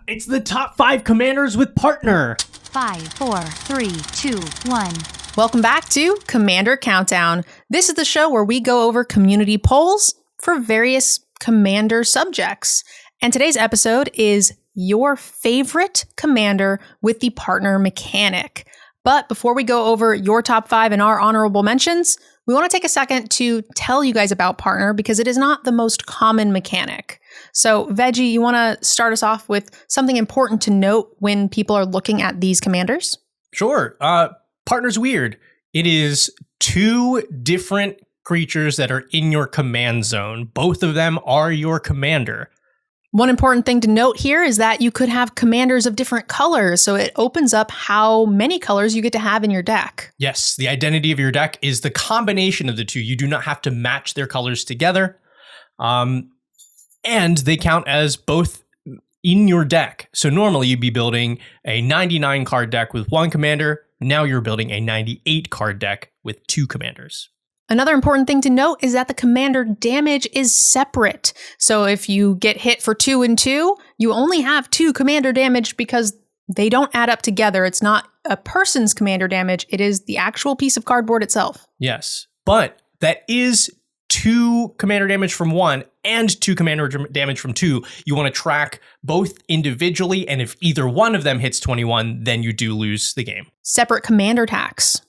It's the top 5 commanders with partner. 5, 4, 3, 2, 1. Welcome back to Commander Countdown. This is the show where we go over community polls for various commander subjects. And today's episode is your favorite commander with the partner mechanic. But before we go over your top 5 and our honorable mentions, we want to take a second to tell you guys about partner because it is not the most common mechanic. So, Veggie, you want to start us off with something important to note when people are looking at these commanders? Sure. Partner's weird. It is 2 different creatures that are in your command zone. Both of them are your commander. One important thing to note here is that you could have commanders of different colors, so it opens up how many colors you get to have in your deck. Yes, the identity of your deck is the combination of the 2. You do not have to match their colors together. And they count as both in your deck. So normally you'd be building a 99 card deck with 1 commander. Now you're building a 98 card deck with 2 commanders. Another important thing to note is that the commander damage is separate. So if you get hit for 2 and 2, you only have 2 commander damage because they don't add up together. It's not a person's commander damage. It is the actual piece of cardboard itself. Yes, but that is 2 commander damage from 1 and 2 commander damage from 2. You want to track both individually, and if either one of them hits 21, then you do lose the game. Separate commander tax.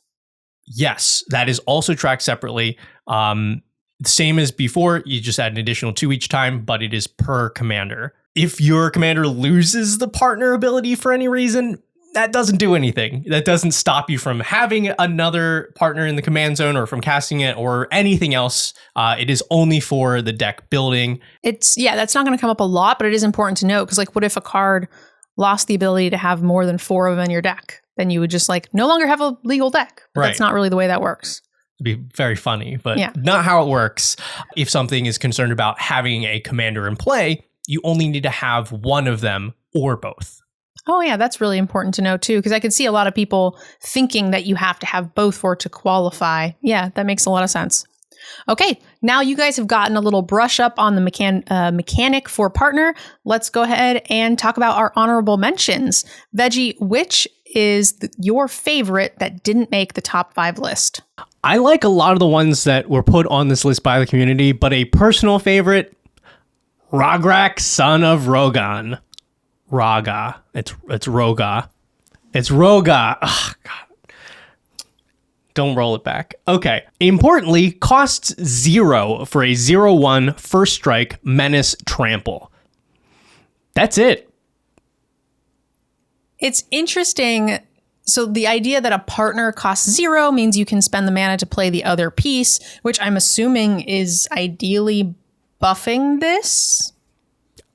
Yes, that is also tracked separately. Same as before, you just add an additional 2 each time, but it is per commander. If your commander loses the partner ability for any reason, that doesn't do anything. That doesn't stop you from having another partner in the command zone or from casting it or anything else. It is only for the deck building. That's not going to come up a lot, but it is important to note because, what if a card lost the ability to have more than 4 of them in your deck? Then you would just no longer have a legal deck. But That's not really the way that works. It'd be very funny, but not how it works. If something is concerned about having a commander in play, you only need to have one of them or both. Oh yeah, that's really important to know too, because I could see a lot of people thinking that you have to have both for it to qualify. Yeah, that makes a lot of sense. Okay, now you guys have gotten a little brush up on the mechanic for partner. Let's go ahead and talk about our honorable mentions. Veggie, which is your favorite that didn't make the top 5 list? I like a lot of the ones that were put on this list by the community, but a personal favorite, Rograk, son of Rogan. Raga. It's Roga. It's Roga. Oh, God. Don't roll it back. Okay. Importantly, costs 0 for a 0/1 first strike menace trample. That's it. It's interesting. So the idea that a partner costs 0 means you can spend the mana to play the other piece, which I'm assuming is ideally buffing this.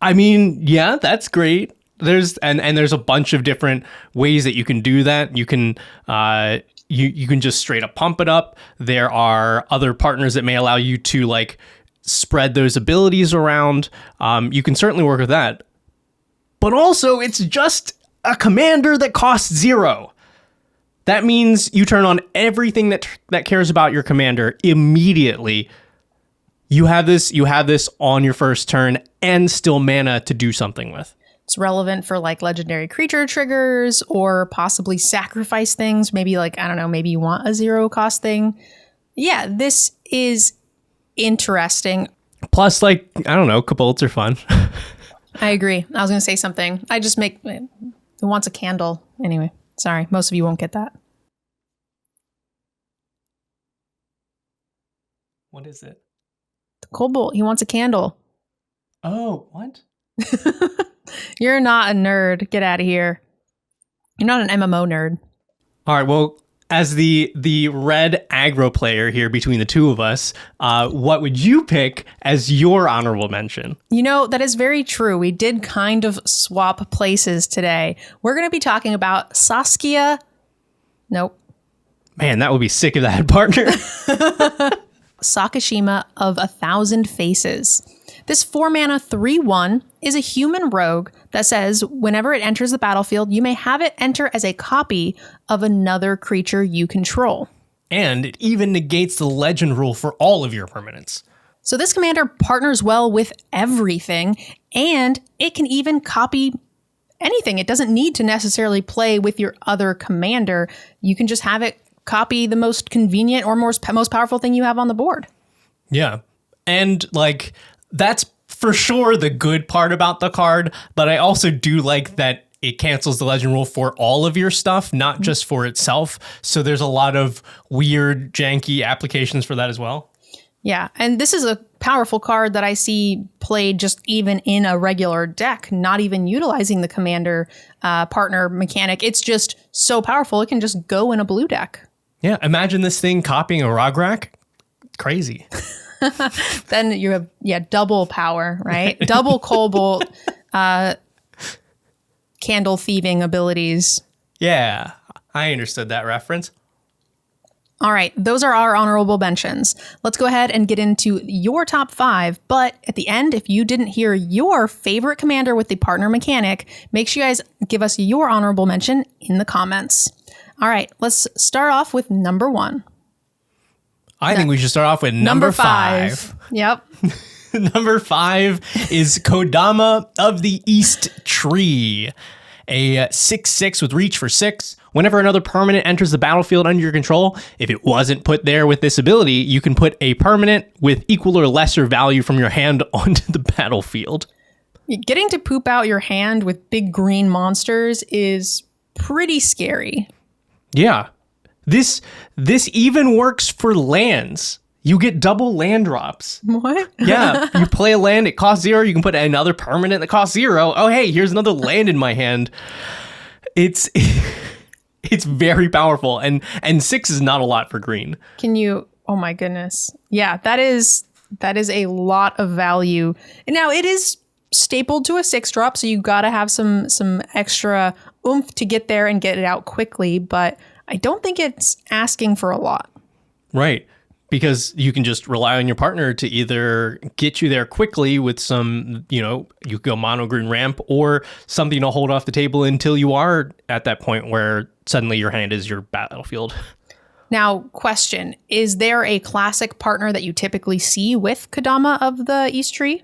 I mean, yeah, that's great. There's a bunch of different ways that you can do that. You can you can just straight up pump it up. There are other partners that may allow you to spread those abilities around. You can certainly work with that. But also, it's just a commander that costs 0. That means you turn on everything that cares about your commander immediately. You have this on your first turn and still mana to do something with. It's relevant for legendary creature triggers or possibly sacrifice things. Maybe I don't know, maybe you want a 0 cost thing. Yeah, this is interesting. Plus, I don't know, Cabals are fun. I agree. I was going to say something. I just it wants a candle. Anyway, sorry. Most of you won't get that. What is it? The Cobalt. He wants a candle. Oh, what? You're not a nerd. Get out of here. You're not an MMO nerd. All right. Well, as the red aggro player here between the two of us, what would you pick as your honorable mention? That is very true. We did kind of swap places today. We're going to be talking about Saskia. Nope. Man, that would be sick if that had partner. Sakashima of 1,000 Faces. This 4-mana 3/1 is a human rogue that says whenever it enters the battlefield, you may have it enter as a copy of another creature you control. And it even negates the legend rule for all of your permanents. So this commander partners well with everything, and it can even copy anything. It doesn't need to necessarily play with your other commander. You can just have it copy the most convenient or most powerful thing you have on the board. Yeah. And like, that's for sure the good part about the card, but I also do like that it cancels the legend rule for all of your stuff, not just for itself. So there's a lot of weird, janky applications for that as well. Yeah, and this is a powerful card that I see played just even in a regular deck, not even utilizing the commander partner mechanic. It's just so powerful, it can just go in a blue deck. Yeah, imagine this thing copying a Rograk. Crazy. Then you have, double power, right? Double Cobalt candle thieving abilities. Yeah, I understood that reference. All right, those are our honorable mentions. Let's go ahead and get into your top 5. But at the end, if you didn't hear your favorite commander with the partner mechanic, make sure you guys give us your honorable mention in the comments. All right, let's start off with number 1. I think we should start off with number 5. Yep. Number 5 is Kodama of the East Tree. A 6/6 with reach for 6. Whenever another permanent enters the battlefield under your control, if it wasn't put there with this ability, you can put a permanent with equal or lesser value from your hand onto the battlefield. Getting to poop out your hand with big green monsters is pretty scary. Yeah. This even works for lands. You get double land drops. What? Yeah, you play a land, it costs 0. You can put another permanent that costs 0. Oh, hey, here's another land in my hand. It's very powerful, and 6 is not a lot for green. Can you? Oh my goodness! Yeah, that is a lot of value. And now it is stapled to a 6-drop, so you got to have some extra oomph to get there and get it out quickly. But I don't think it's asking for a lot. Right. Because you can just rely on your partner to either get you there quickly with some, you go mono green ramp, or something to hold off the table until you are at that point where suddenly your hand is your battlefield. Now, question, is there a classic partner that you typically see with Kodama of the East Tree?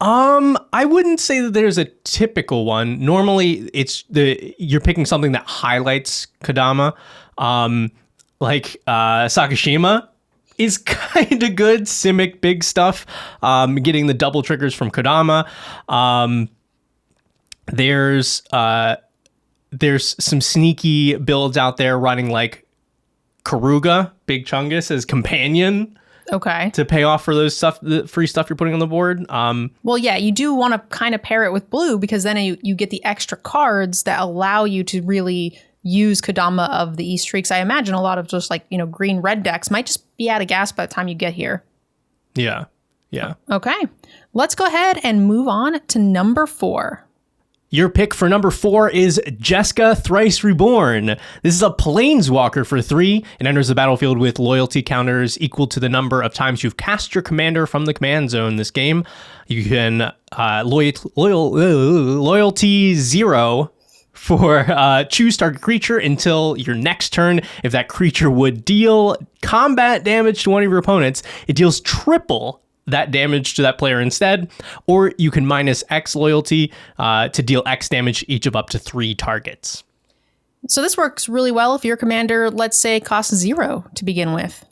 I wouldn't say that there's a typical one. Normally you're picking something that highlights Kodama. Like Sakashima is kind of good. Simic, big stuff. Getting the double triggers from Kodama. There's some sneaky builds out there running like Karuga, Big Chungus as companion. Okay. To pay off for the free stuff you're putting on the board. Well, yeah, you do want to kind of pair it with blue, because then you get the extra cards that allow you to really use Kodama of the East Tree. I imagine a lot of just green red decks might just be out of gas by the time you get here. Yeah. Yeah. Okay. Let's go ahead and move on to number 4. Your pick for number 4 is Jeska Thrice Reborn. This is a planeswalker for 3 and enters the battlefield with loyalty counters equal to the number of times you've cast your commander from the command zone this game. You can loyalty 0 for choose target creature until your next turn. If that creature would deal combat damage to one of your opponents, it deals triple that damage to that player instead. Or you can minus X loyalty to deal X damage each of up to 3 targets. So this works really well if your commander, let's say, costs 0 to begin with.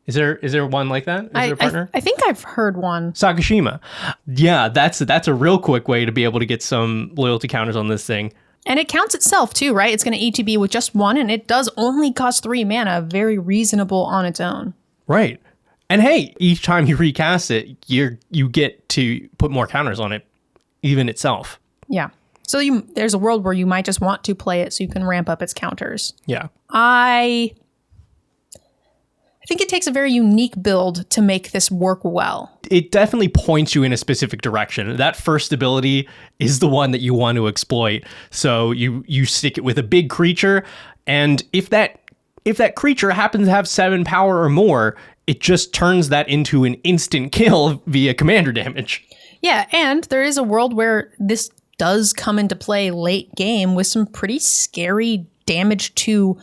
Is there one like that? Is there a partner? I think I've heard one. Sakashima. Yeah, that's a real quick way to be able to get some loyalty counters on this thing. And it counts itself too, right? It's going to ETB with just 1, and it does only cost 3 mana. Very reasonable on its own. Right. And hey, each time you recast it, you get to put more counters on it, even itself. Yeah. So there's a world where you might just want to play it so you can ramp up its counters. Yeah. I think it takes a very unique build to make this work well. It definitely points you in a specific direction. That first ability is the one that you want to exploit. So you stick it with a big creature, and if that creature happens to have 7 power or more, it just turns that into an instant kill via commander damage. Yeah, and there is a world where this does come into play late game with some pretty scary damage to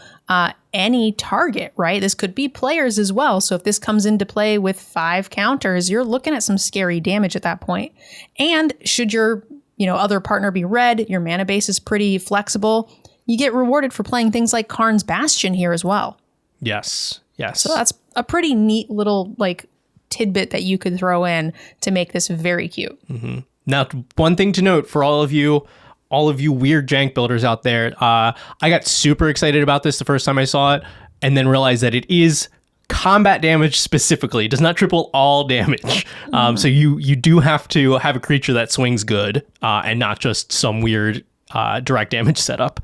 any target, right? This could be players as well. So if this comes into play with 5 counters, you're looking at some scary damage at that point. And should your other partner be red. Your mana base is pretty flexible. You get rewarded for playing things like Karn's Bastion here as well. Yes. So that's a pretty neat little like tidbit that you could throw in to make this very cute. Mm-hmm. Now, one thing to note for all of you weird jank builders out there, I got super excited about this the first time I saw it, and then realized that it is combat damage specifically. It does not triple all damage. So you do have to have a creature that swings good, and not just some weird direct damage setup.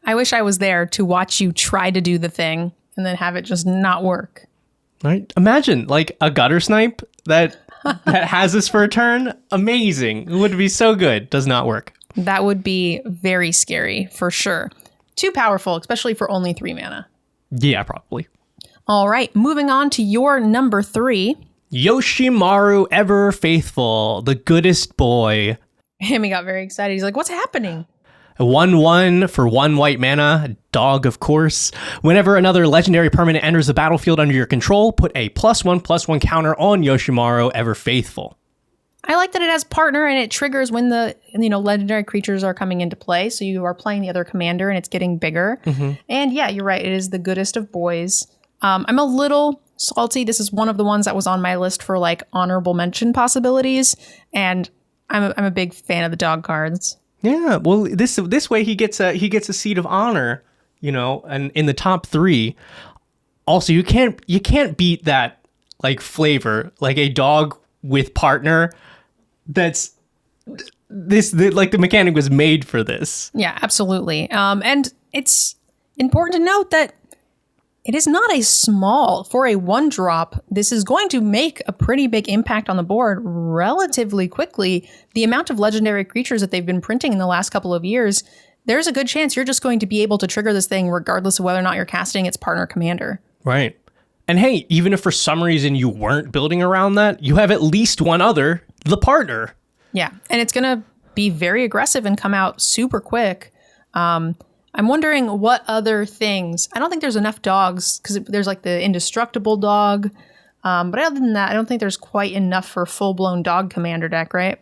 I wish I was there to watch you try to do the thing and then have it just not work. Right? Imagine like a gutter snipe that has this for a turn. Amazing. It would be so good. Does not work. That would be very scary for sure. Too powerful, especially for only 3 mana. Yeah, probably. All right, moving on to your number 3. Yoshimaru, ever faithful, the goodest boy. Hammy got very excited. He's like, what's happening? A 1/1 for 1 white mana, dog of course. Whenever another legendary permanent enters the battlefield under your control, put a +1/+1 counter on Yoshimaru, ever faithful. I like that it has partner and it triggers when the legendary creatures are coming into play. So you are playing the other commander and it's getting bigger. Mm-hmm. And yeah, you're right. It is the goodest of boys. I'm a little salty. This is one of the ones that was on my list for like honorable mention possibilities. And I'm a big fan of the dog cards. Yeah, well, this way he gets a seat of honor, and in the top 3. Also, you can't beat that like flavor, like a dog with partner. That's the mechanic was made for this. Yeah, absolutely. And it's important to note that it is not a small, for a 1-drop, this is going to make a pretty big impact on the board relatively quickly. The amount of legendary creatures that they've been printing in the last couple of years, there's a good chance you're just going to be able to trigger this thing regardless of whether or not you're casting its partner commander. Right. And hey, even if for some reason you weren't building around that, you have at least one other, the partner. Yeah. And it's going to be very aggressive and come out super quick. I'm wondering what other things. I don't think there's enough dogs because there's like the indestructible dog. But other than that, I don't think there's quite enough for full-blown dog commander deck, right?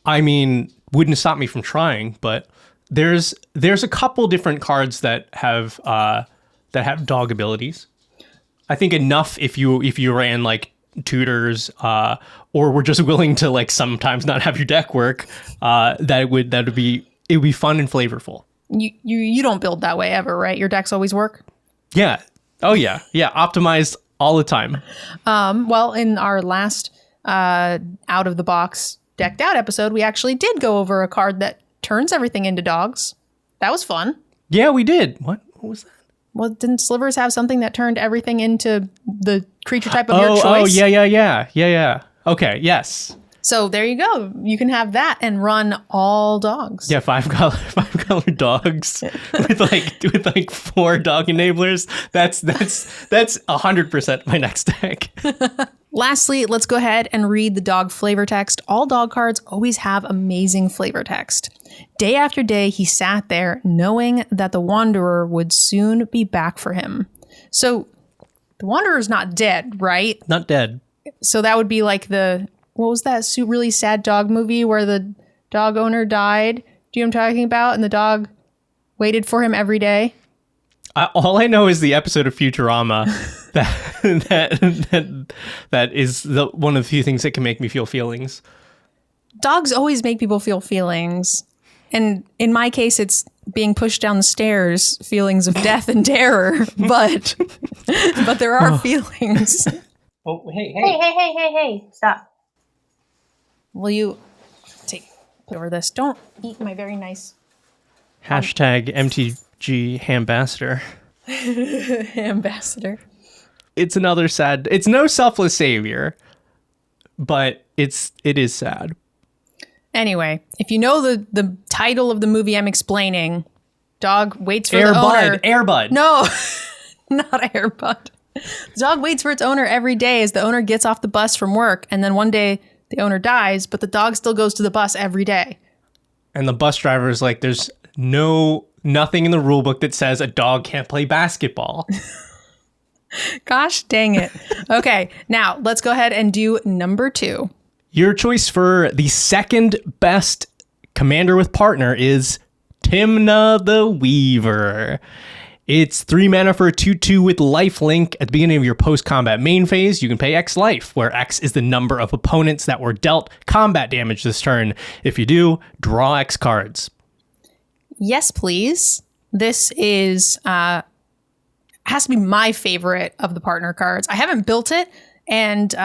I mean, wouldn't stop me from trying, but there's a couple different cards that have dog abilities. I think enough if you ran like tutors or were just willing to like sometimes not have your deck work, it would be fun and flavorful. You don't build that way ever, right? Your decks always work? Yeah. Oh yeah. Yeah. Optimized all the time. Well, in our last out of the box decked out episode, we actually did go over a card that turns everything into dogs. That was fun. Yeah, we did. What was that? Well, didn't Slivers have something that turned everything into the creature type of your choice? Oh, yeah. Okay, yes. So there you go. You can have that and run all dogs. Yeah, five color dogs with like 4 dog enablers. That's 100% my next deck. Lastly, let's go ahead and read the dog flavor text. All dog cards always have amazing flavor text. Day after day, he sat there knowing that the Wanderer would soon be back for him. So the Wanderer's not dead, right? Not dead. So that would be like what was that really sad dog movie where the dog owner died? Do you know what I'm talking about? And the dog waited for him every day? All I know is the episode of Futurama that is one of the few things that can make me feel feelings. Dogs always make people feel feelings. And in my case, it's being pushed down the stairs, feelings of death and terror. But there are feelings. Oh, Hey, stop. Will you put over this? Don't eat my very nice... Hashtag MTG Ambassador. Ambassador. It's another sad... It's no selfless savior, but it is sad. Anyway, if you know the title of the movie I'm explaining, dog waits for the owner. Airbud. No, not Airbud. The dog waits for its owner every day as the owner gets off the bus from work, and then one day the owner dies, but the dog still goes to the bus every day. And the bus driver is like, there's nothing in the rule book that says a dog can't play basketball. Gosh dang it. Okay, now let's go ahead and do number 2. Your choice for the second best commander with partner is Tymna the Weaver. It's 3 mana for a 2/2 with lifelink. At the beginning of your post-combat main phase, you can pay X life, where X is the number of opponents that were dealt combat damage this turn. If you do, draw X cards. Yes, please. This is has to be my favorite of the partner cards. I haven't built it, and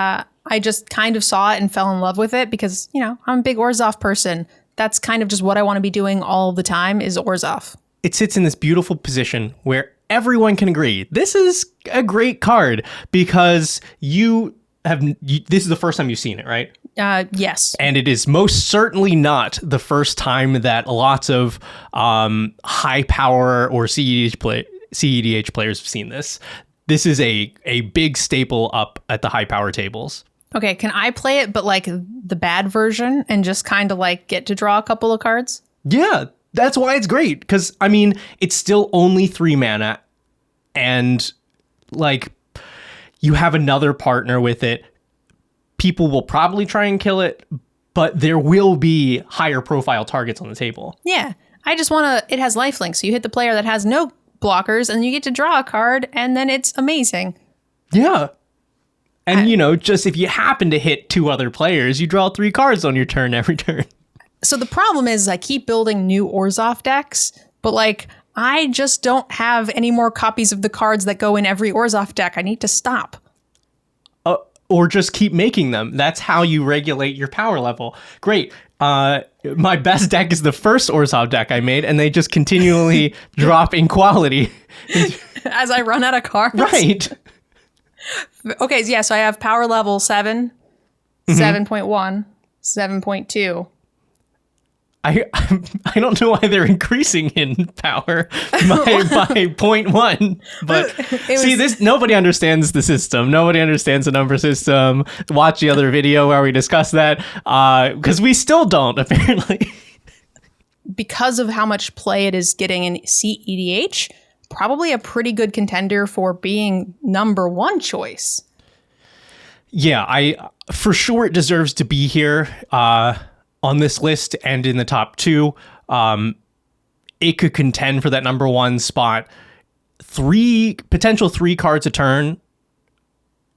I just kind of saw it and fell in love with it because, you know, I'm a big Orzhov person. That's kind of just what I want to be doing all the time is Orzhov. It sits in this beautiful position where everyone can agree this is a great card because this is the first time you've seen it, right? Yes. And it is most certainly not the first time that lots of high power or CEDH players have seen this. This is a big staple up at the high power tables. Okay, can I play it but like the bad version and just kind of like get to draw a couple of cards? Yeah. That's why it's great, because, I mean, it's still only 3 mana, and, like, you have another partner with it. People will probably try and kill it, but there will be higher profile targets on the table. Yeah, I just want to... It has lifelink, so you hit the player that has no blockers, and you get to draw a card, and then it's amazing. Yeah. And, just if you happen to hit 2 other players, you draw 3 cards on your turn every turn. So the problem is I keep building new Orzhov decks, but like I just don't have any more copies of the cards that go in every Orzhov deck. I need to stop. Or just keep making them. That's how you regulate your power level. Great. My best deck is the first Orzhov deck I made, and they just continually drop in quality. As I run out of cards? Right. Okay, yeah, so I have power level 7, 7.1, 7.2. I don't know why they're increasing in power by 0.1, but nobody understands the system. Nobody understands the number system. Watch the other video where we discuss that, because we still don't, apparently. Because of how much play it is getting in CEDH, probably a pretty good contender for being number 1 choice. Yeah, for sure it deserves to be here. On this list and in the top 2, it could contend for that number 1 spot. 3 cards a turn.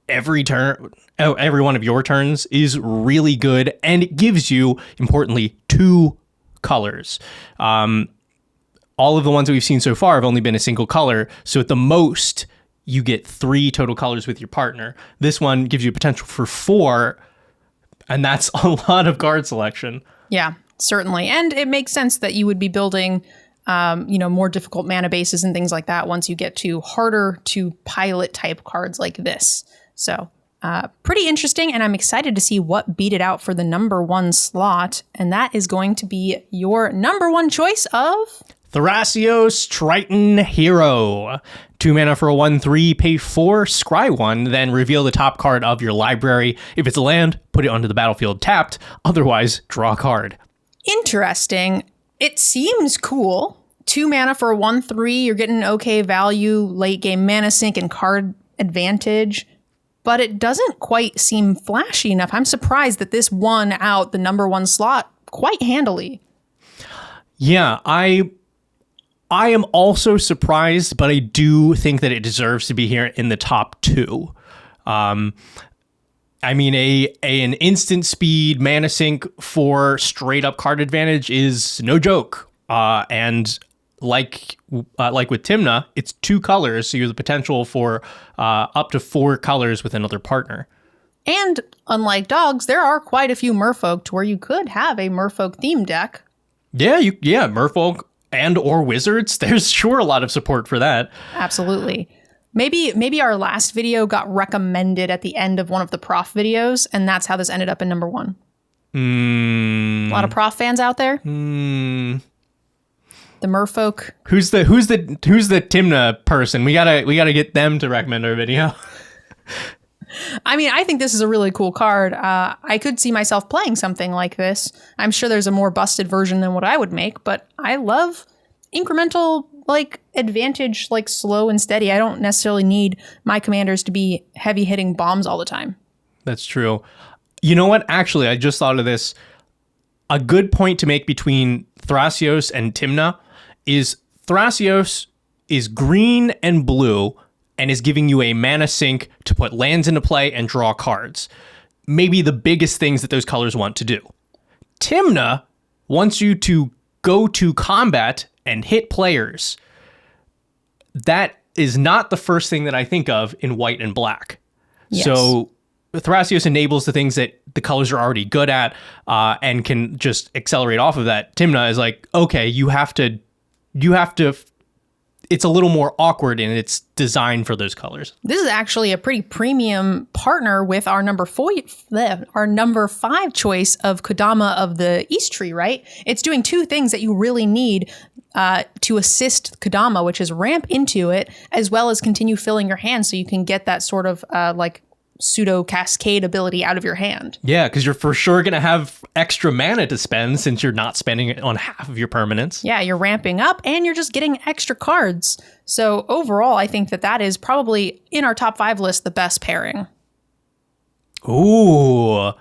Every one of your turns is really good, and it gives you, importantly, 2 colors. All of the ones that we've seen so far have only been a single color, so at the most, you get 3 total colors with your partner. This one gives you potential for 4. And that's a lot of card selection. Yeah, certainly. And it makes sense that you would be building, more difficult mana bases and things like that once you get to harder to pilot type cards like this. So pretty interesting. And I'm excited to see what beat it out for the number 1 slot. And that is going to be your number 1 choice of... Thrasios Triton Hero. 2 mana for a 1/3, pay 4, scry 1, then reveal the top card of your library. If it's a land, put it onto the battlefield tapped. Otherwise, draw a card. Interesting. It seems cool. 2 mana for a 1/3, you're getting okay value, late game mana sink, and card advantage. But it doesn't quite seem flashy enough. I'm surprised that this won out the number 1 slot quite handily. Yeah, I am also surprised, but I do think that it deserves to be here in the top 2. I mean, an instant speed mana sink for straight up card advantage is no joke. And like with Tymna, it's 2 colors, so you have the potential for up to 4 colors with another partner. And unlike dogs, there are quite a few merfolk to where you could have a merfolk theme deck. Yeah, merfolk and or wizards. There's sure a lot of support for that. Absolutely. Maybe our last video got recommended at the end of one of the prof videos, and that's how this ended up in number 1. A lot of prof fans out there. The merfolk. Who's the Tymna person? We gotta get them to recommend our video. I mean, I think this is a really cool card. I could see myself playing something like this. I'm sure there's a more busted version than what I would make, but I love incremental, advantage, slow and steady. I don't necessarily need my commanders to be heavy hitting bombs all the time. That's true. You know what? Actually, I just thought of this. A good point to make between Thrasios and Tymna is Thrasios is green and blue and is giving you a mana sink to put lands into play and draw cards. Maybe the biggest things that those colors want to do. Tymna wants you to go to combat and hit players. That is not the first thing that I think of in white and black. Yes. So Thrasios enables the things that the colors are already good at and can just accelerate off of that. Tymna is like, okay, you have to, it's a little more awkward and it's designed for those colors. This is actually a pretty premium partner with our number 5 choice of Kodama of the East Tree, right? It's doing two things that you really need to assist Kodama, which is ramp into it, as well as continue filling your hand so you can get that sort of like pseudo cascade ability out of your hand. Yeah, because you're for sure going to have extra mana to spend since you're not spending it on half of your permanents. Yeah, you're ramping up and you're just getting extra cards. So overall, I think that is probably in our top 5 list the best pairing. Ooh,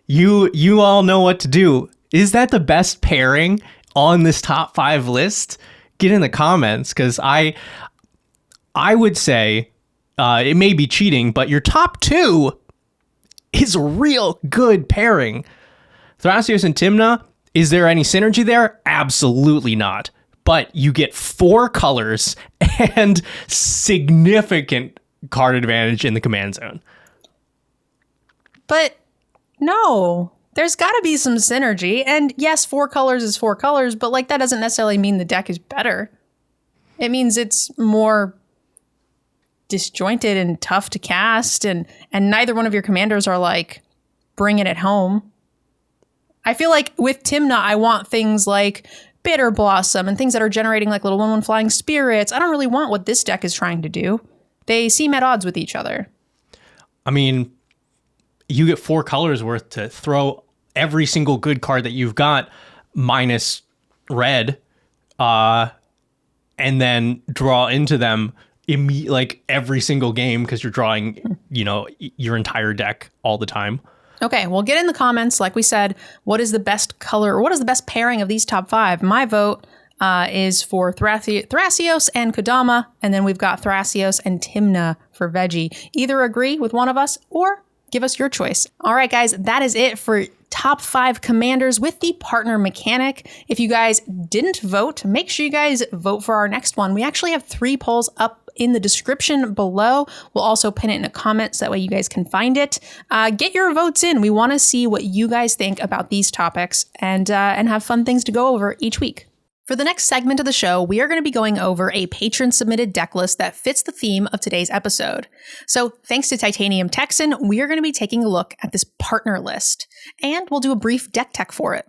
you all know what to do. Is that the best pairing on this top 5 list? Get in the comments, because I would say it may be cheating, but your top 2 is a real good pairing. Thrasios and Tymna, is there any synergy there? Absolutely not. But you get 4 colors and significant card advantage in the command zone. But no, there's got to be some synergy. And yes, 4 colors is 4 colors, but like that doesn't necessarily mean the deck is better. It means it's more disjointed and tough to cast, and neither one of your commanders are like bringing it home. I feel like with Tymna, I want things like Bitter Blossom and things that are generating like little 1/1 flying spirits. I don't really want what this deck is trying to do. They seem at odds with each other. I mean, you get 4 colors worth to throw every single good card that you've got minus red, and then draw into them like every single game because you're drawing, your entire deck all the time. Okay, well, get in the comments. Like we said, what is the best color, or what is the best pairing of these top 5? My vote is for Thrasios and Kodama, and then we've got Thrasios and Tymna for Veggie. Either agree with one of us or give us your choice. All right, guys, that is it for top 5 commanders with the partner mechanic. If you guys didn't vote, make sure you guys vote for our next one. We actually have 3 polls up in the description below. We'll also pin it in a comment so that way you guys can find it. Get your votes in. We want to see what you guys think about these topics and have fun things to go over each week. For the next segment of the show, we are going to be going over a patron-submitted deck list that fits the theme of today's episode. So thanks to Titanium Texan, we are going to be taking a look at this partner list, and we'll do a brief deck tech for it.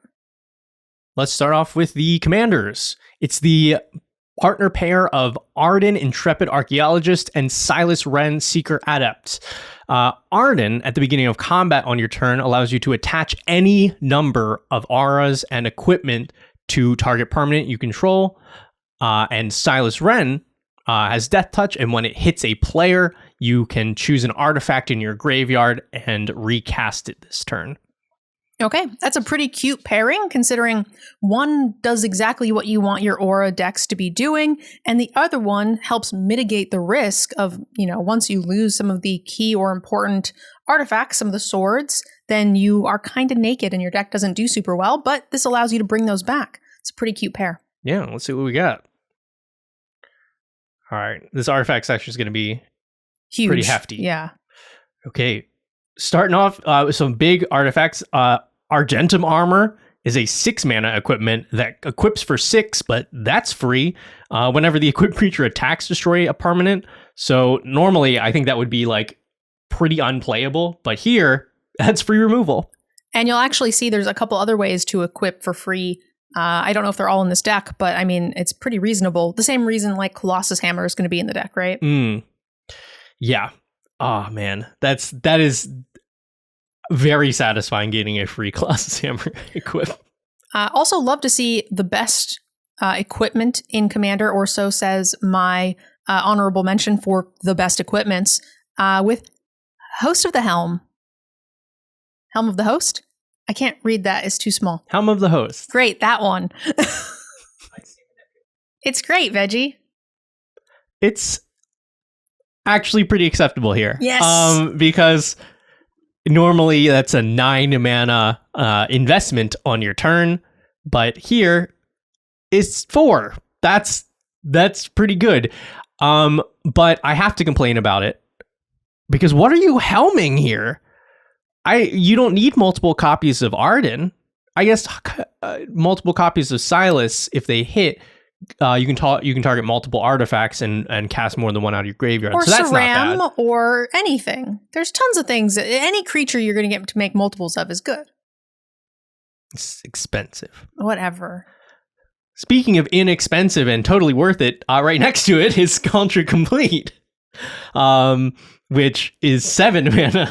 Let's start off with the commanders. It's the partner pair of Arden, Intrepid Archaeologist, and Silas Wren, Seeker Adept. Arden, at the beginning of combat on your turn, allows you to attach any number of auras and equipment to target permanent you control. And Silas Wren has Death Touch, and when it hits a player, you can choose an artifact in your graveyard and recast it this turn. Okay, that's a pretty cute pairing, considering one does exactly what you want your aura decks to be doing, and the other one helps mitigate the risk of, once you lose some of the key or important artifacts, some of the swords, then you are kind of naked and your deck doesn't do super well, but this allows you to bring those back. It's a pretty cute pair. Yeah, let's see what we got. All right, this artifact section is going to be huge. Pretty hefty. Yeah. Okay, starting off with some big artifacts. Argentum Armor is a 6 mana equipment that equips for 6, but that's free. Whenever the equipped creature attacks, destroy a permanent. So normally I think that would be like pretty unplayable, but here that's free removal. And you'll actually see there's a couple other ways to equip for free. I don't know if they're all in this deck, but I mean, it's pretty reasonable. The same reason like Colossus Hammer is going to be in the deck, right? Yeah. Oh man, that is very satisfying getting a free Colossus Hammer equip. Also love to see the best equipment in Commander, or so says my honorable mention for the best equipments, with Host of the Helm. Helm of the Host? I can't read that. It's too small. Helm of the Host. Great, that one. It's great, Veggie. It's actually pretty acceptable here. Yes. Because normally that's a 9 mana investment on your turn, but here it's 4. That's pretty good. But I have to complain about it because what are you helming here? You don't need multiple copies of Arden. I guess multiple copies of Silas if they hit. You can target multiple artifacts and cast more than one out of your graveyard. Or so that's Saram, not bad. or anything. There's tons of things. Any creature you're going to get to make multiples of is good. It's expensive. Whatever. Speaking of inexpensive and totally worth it, right next to it is Contra Complete, which is 7 mana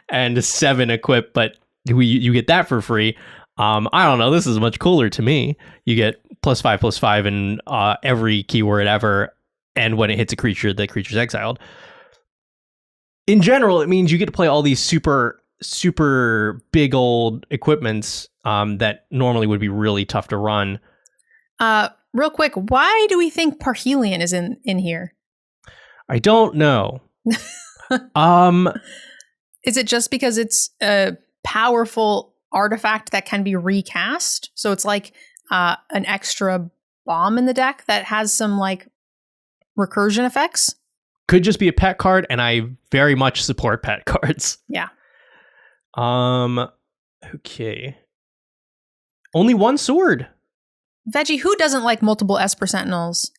and 7 equip, but you get that for free. I don't know. This is much cooler to me. You get +5/+5 in every keyword ever, and when it hits a creature, the creature's exiled. In general, it means you get to play all these super big old equipments that normally would be really tough to run. Real quick, why do we think Parhelion is in here? I don't know. Is it just because it's a powerful artifact that can be recast? So it's like an extra bomb in the deck that has some like recursion effects? Could just be a pet card, and I very much support pet cards. Yeah. Okay. Only 1 sword. Veggie, who doesn't like multiple Esper Sentinels?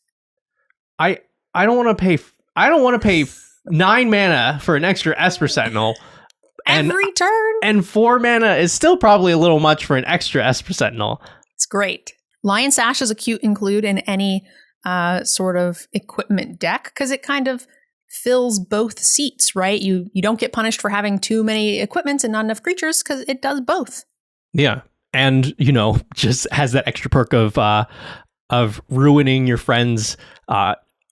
I don't want to pay 9 mana for an extra Esper Sentinel. Every turn? And 4 mana is still probably a little much for an extra Esper Sentinel. It's great. Lion Sash is a cute include in any sort of equipment deck because it kind of fills both seats, right? You don't get punished for having too many equipments and not enough creatures because it does both. Yeah. And, just has that extra perk of ruining your friends'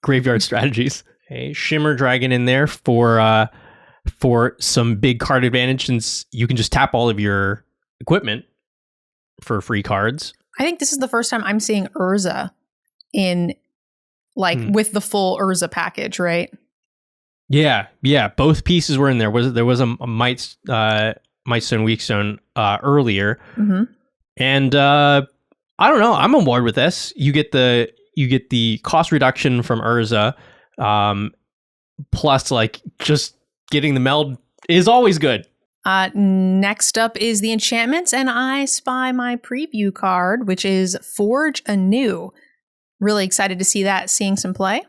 graveyard strategies. A Shimmer Dragon in there for some big card advantage, since you can just tap all of your equipment for free cards. I think this is the first time I'm seeing Urza in with the full Urza package, right? Yeah. Both pieces were in there. There was a Mightstone, Weakstone earlier, and I don't know. I'm on board with this. You get the cost reduction from Urza, plus just getting the meld is always good. Next up is the enchantments, and I spy my preview card, which is Forge Anew. Really excited to see that seeing some play.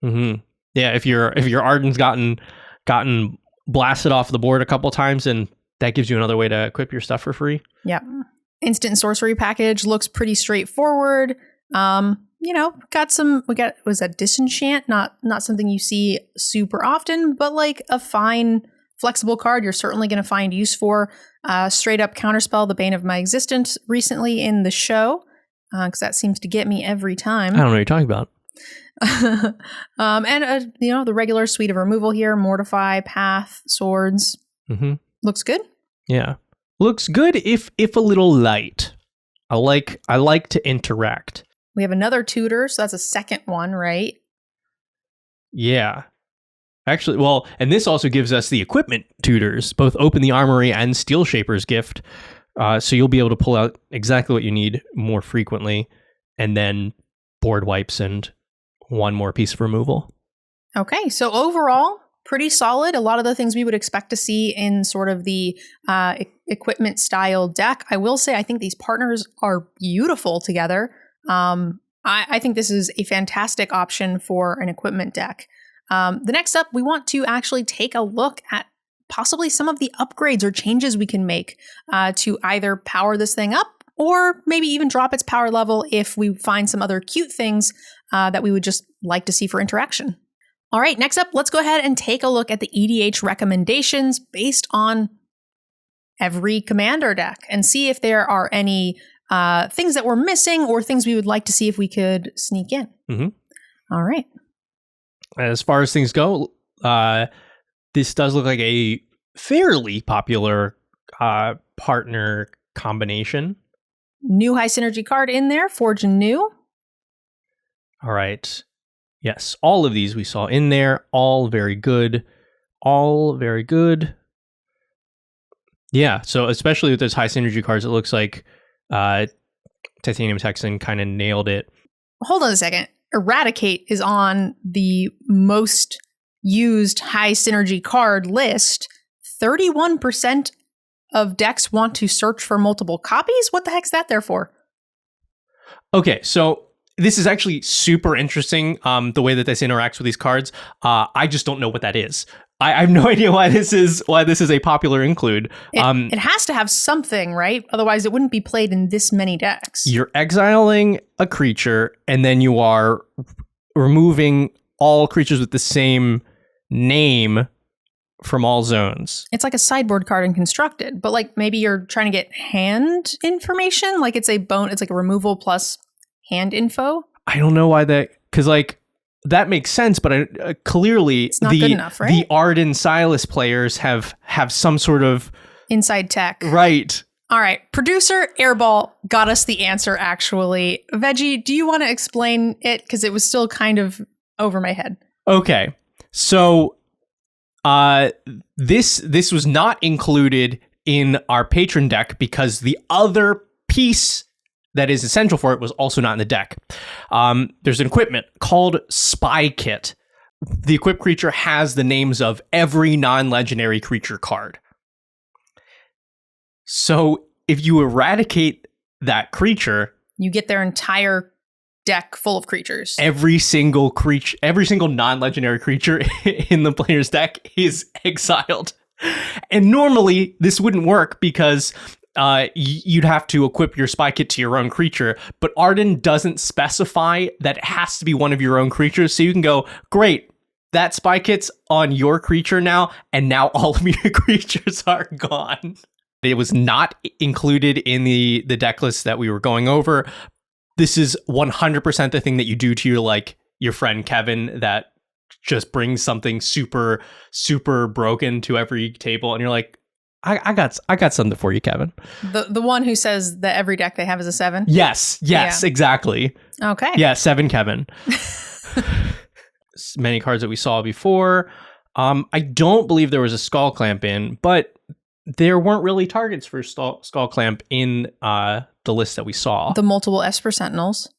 Mm-hmm. Yeah, if your Arden's gotten blasted off the board a couple times, and that gives you another way to equip your stuff for free. Yep. Instant sorcery package looks pretty straightforward. Was that Disenchant? Not something you see super often, but like a fine flexible card you're certainly going to find use for. Straight up counterspell the Bane of My Existence recently in the show, because that seems to get me every time. I don't know what you're talking about. And the regular suite of removal here: Mortify, Path, Swords. Mm-hmm. Looks good. Yeah, looks good if a little light. I like to interact. We have another tutor, so that's a second one, right? Yeah. Actually, well, and this also gives us the equipment tutors, both Open the Armory and Steel Shaper's Gift. So you'll be able to pull out exactly what you need more frequently, and then board wipes and one more piece of removal. Okay, so overall, pretty solid. A lot of the things we would expect to see in sort of the equipment style deck. I will say, I think these partners are beautiful together. I think this is a fantastic option for an equipment deck. The next up, we want to actually take a look at possibly some of the upgrades or changes we can make to either power this thing up or maybe even drop its power level if we find some other cute things that we would just like to see for interaction. All right, next up, let's go ahead and take a look at the EDH recommendations based on every commander deck and see if there are any things that we're missing or things we would like to see if we could sneak in. Mm-hmm. All right. As far as things go, this does look like a fairly popular partner combination. New high synergy card in there, Forge and New. All right. Yes, all of these we saw in there. All very good. All very good. Yeah, so especially with those high synergy cards, it looks like Titanium Texan kind of nailed it. Hold on a second. Eradicate is on the most used high synergy card list. 31% of decks want to search for multiple copies? What the heck's that there for? Okay, so this is actually super interesting, the way that this interacts with these cards. I just don't know what that is. I have no idea why this is a popular include. It has to have something, right? Otherwise, it wouldn't be played in this many decks. You're exiling a creature, and then you are removing all creatures with the same name from all zones. It's like a sideboard card in Constructed, but like maybe you're trying to get hand information. Like it's like a removal plus hand info. I don't know why that, because like that makes sense, but clearly it's not good enough, right? The Arden Silas players have some sort of inside tech, right? All right, producer Airball got us the answer. Actually, Veggie, do you want to explain it, because it was still kind of over my head? Okay, so this was not included in our Patron deck because the other piece that is essential for it was also not in the deck. There's an equipment called Spy Kit. The equipped creature has the names of every non-legendary creature card. So if you eradicate that creature, you get their entire deck full of creatures. Every single non-legendary creature in the player's deck is exiled. And normally this wouldn't work because you'd have to equip your Spy Kit to your own creature, but Arden doesn't specify that it has to be one of your own creatures, so you can go, great, that Spy Kit's on your creature now, and now all of your creatures are gone. It was not included in the deck list that we were going over. This is 100% the thing that you do to your friend Kevin that just brings something super, super broken to every table, and you're like, I got something for you, Kevin. The one who says that every deck they have is a 7? Yes, yeah. Exactly. Okay. Yeah, 7 Kevin. Many cards that we saw before. I don't believe there was a Skull Clamp in, but there weren't really targets for Skull Clamp in the list that we saw. The multiple Esper Sentinels.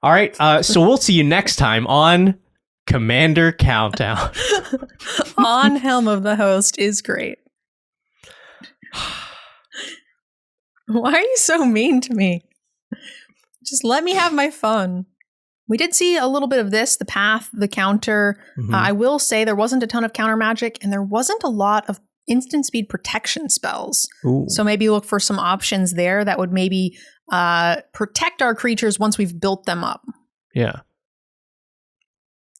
All right, so we'll see you next time on Commander Countdown. On Helm of the Host is great. Why are you so mean to me? Just let me have my fun. We did see a little bit of this, the path, the counter. Mm-hmm. I will say there wasn't a ton of counter magic, and there wasn't a lot of instant speed protection spells. Ooh. So maybe look for some options there that would maybe protect our creatures once we've built them up. Yeah.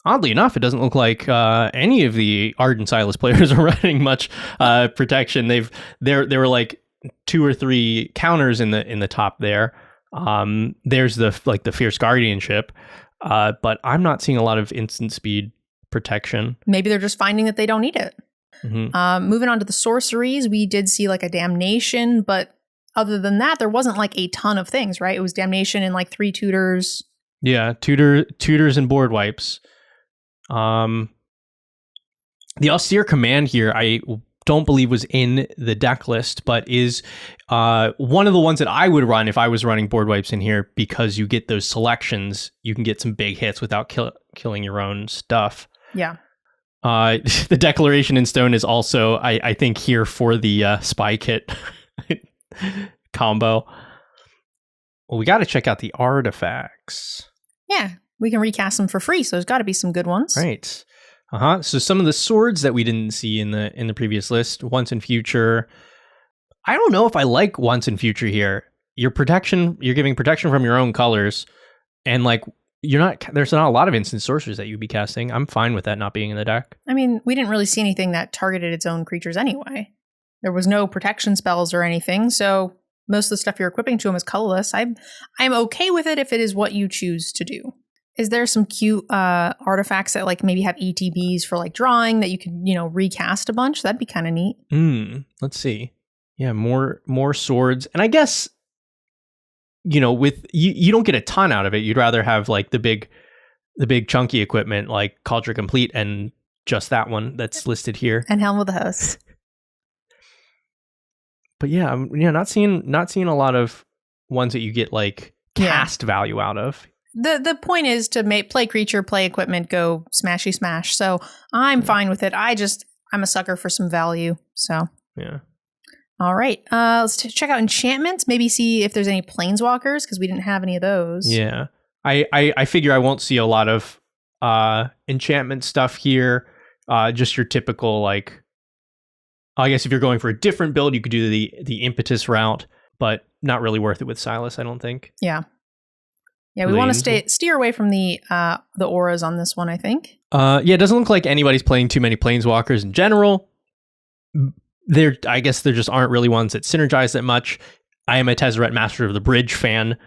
Oddly enough, it doesn't look like any of the Arden Silas players are running much protection. There were like 2 or 3 counters in the top there. There's the Fierce Guardianship, but I'm not seeing a lot of instant speed protection. Maybe they're just finding that they don't need it. Mm-hmm. Moving on to the sorceries, we did see like a Damnation, but other than that, there wasn't like a ton of things, right? It was Damnation and like 3 tutors. Yeah, tutors and board wipes. The Austere Command here, I don't believe was in the deck list, but is one of the ones that I would run if I was running board wipes in here, because you get those selections. You can get some big hits without killing your own stuff. Yeah. The Declaration in Stone is also, I think, here for the Spy Kit combo. Well, we got to check out the artifacts. Yeah, we can recast them for free, so there's got to be some good ones. Right. So some of the swords that we didn't see in the previous list, Once in Future. I don't know if I like Once in Future here. You're giving protection from your own colors, and like there's not a lot of instant sorceries that you'd be casting. I'm fine with that not being in the deck. I mean, we didn't really see anything that targeted its own creatures anyway. There was no protection spells or anything, so most of the stuff you're equipping to them is colorless. I'm okay with it if it is what you choose to do. Is there some cute artifacts that like maybe have ETBs for like drawing that you could, recast a bunch? That'd be kind of neat. Let's see. Yeah, more swords. And I guess, with you don't get a ton out of it. You'd rather have like the big chunky equipment like Culture Complete and just that one that's listed here. And Helm of the Host. But yeah, not seeing a lot of ones that you get like cast value out of. The point is to play creature, play equipment, go smashy smash. So I'm fine with it. I'm a sucker for some value. So yeah. All right. Let's check out enchantments. Maybe see if there's any planeswalkers because we didn't have any of those. Yeah. I figure I won't see a lot of enchantment stuff here. Just your typical like. I guess if you're going for a different build, you could do the impetus route, but not really worth it with Silas, I don't think. Yeah. Yeah, we want to steer away from the auras on this one, I think. It doesn't look like anybody's playing too many planeswalkers in general. I guess there just aren't really ones that synergize that much. I am a Tezzeret Master of the Bridge fan,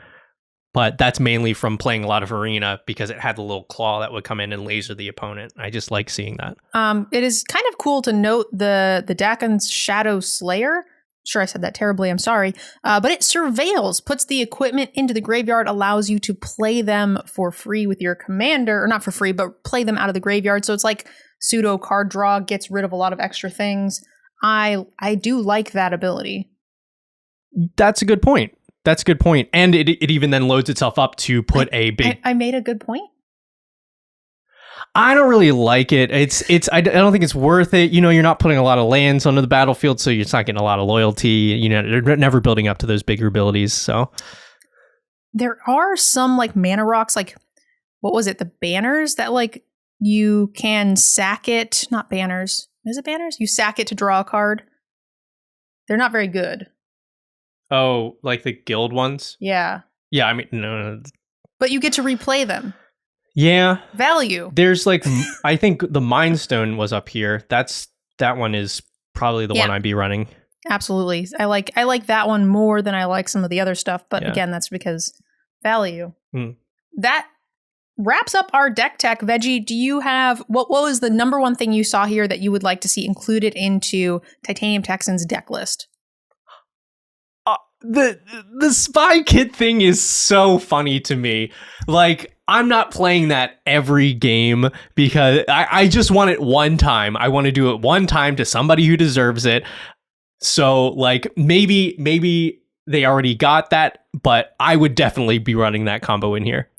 but that's mainly from playing a lot of Arena because it had the little claw that would come in and laser the opponent. I just like seeing that. It is kind of cool to note the Dakon's Shadow Slayer. Sure, I said that terribly. I'm sorry. But it surveils, puts the equipment into the graveyard, allows you to play them for free with your commander, or not for free, but play them out of the graveyard. So it's like pseudo card draw, gets rid of a lot of extra things. I do like that ability. That's a good point. And it even then loads itself up to put a big... I made a good point. I don't really like it. I don't think it's worth it. You're not putting a lot of lands onto the battlefield, so you're not getting a lot of loyalty. They're never building up to those bigger abilities. So there are some like mana rocks, like what was it? The banners that like you can sack it. Not banners. Is it banners? You sack it to draw a card. They're not very good. Oh, like the guild ones? Yeah. Yeah, I mean, no. But you get to replay them. Yeah. Value. There's like, I think the Mind Stone was up here. That one is probably the one I'd be running. Absolutely. I like that one more than I like some of the other stuff. But again, that's because value. That wraps up our deck tech. Veggie, do you have, what was the number one thing you saw here that you would like to see included into Titanium Texan's deck list? The spy kit thing is so funny to me. Like, I'm not playing that every game because I just want it one time. I want to do it one time to somebody who deserves it. So, like, maybe they already got that, but I would definitely be running that combo in here.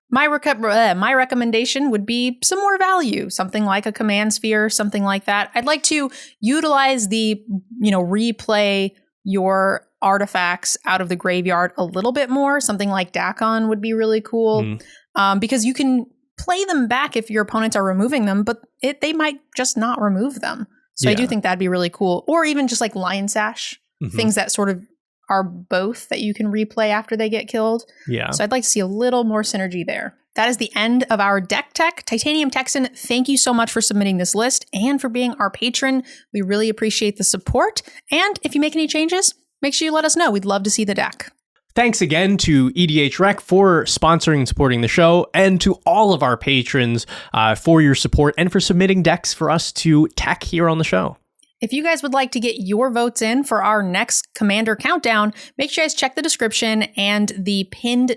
My recommendation would be some more value, something like a command sphere, something like that. I'd like to utilize the, replay your artifacts out of the graveyard a little bit more. Something like Dakon would be really cool because you can play them back if your opponents are removing them, but they might just not remove them. So I do think that'd be really cool. Or even just like Lion Sash, things that sort of are both that you can replay after they get killed. Yeah. So I'd like to see a little more synergy there. That is the end of our deck tech. Titanium Texan, thank you so much for submitting this list and for being our patron. We really appreciate the support. And if you make any changes, make sure you let us know. We'd love to see the deck. Thanks again to EDHRec for sponsoring and supporting the show, and to all of our patrons for your support and for submitting decks for us to tech here on the show. If you guys would like to get your votes in for our next Commander Countdown, make sure you guys check the description and the pinned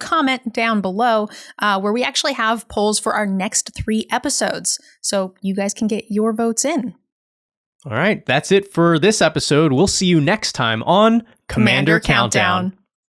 comment down below, where we actually have polls for our next 3 episodes. So you guys can get your votes in. All right, that's it for this episode. We'll see you next time on Commander Countdown.